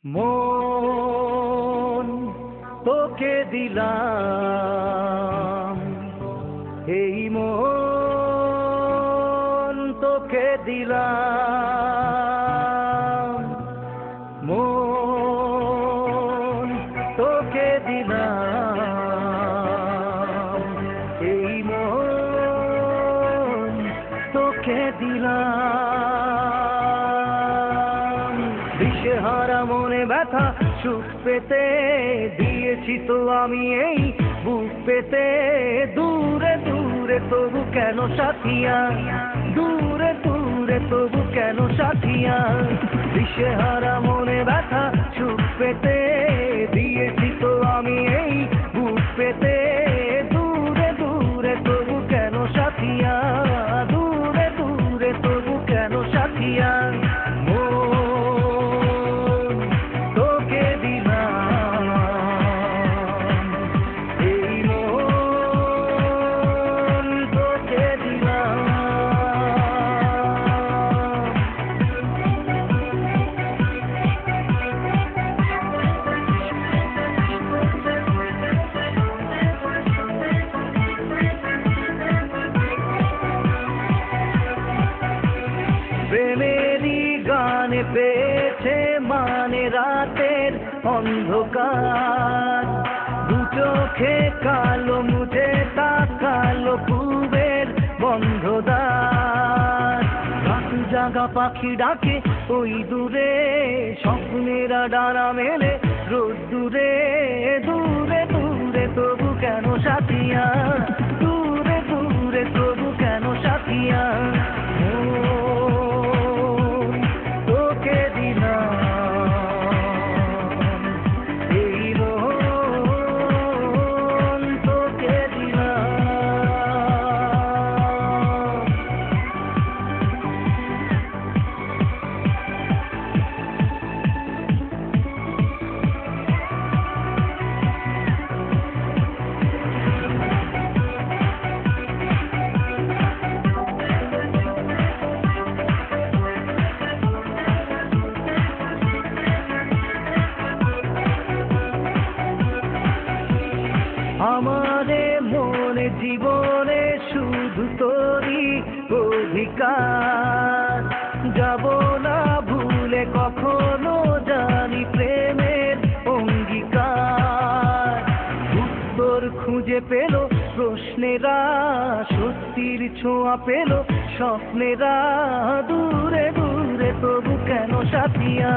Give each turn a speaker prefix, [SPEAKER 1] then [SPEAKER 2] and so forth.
[SPEAKER 1] মন তোকে দিলাম, এই মন তোকে দিলাম, মন তোকে দিলাম, এই মন তোকে দিলাম। দিশেহারা মনে ব্যথা সুখ পেতে দিয়েছি তো আমি এই বুক পেতে। দূরে দূরে তবু কেন সাথিয়া, দূরে দূরে তবু কেন সাথিয়া। দিশেহারা মনে ব্যথা সুখ পেতে দিয়েছি তো আমি এই বুক পেতে। দূরে দূরে তবু কেন সাথিয়া, দূরে দূরে তবু কেন সাথিয়া। প্রেমেরই গানে পেয়েছে মানে রাতের অন্ধকার। দু চোখে কালো মুঝে তাকালো পূবের বন্ধ দ্বার। রাত জাগা পাখি ডাকে ওই দূরে, স্বপ্নেরা ডানা মেলে রোদ দূরে। দূরে দূরে তবু কেন সাথিয়া, দূরে দূরে তবু কেন সাথিয়া। আমারে মনে জীবনে শুধু তোরই অধিকার। যাব না ভুলে কখনো জানি প্রেমের অঙ্গীকার। উত্তর খুঁজে পেল প্রশ্নেরা, সত্যির ছোঁয়া পেল স্বপ্নেরা। দূরে দূরে তবু কেন সাথিয়া,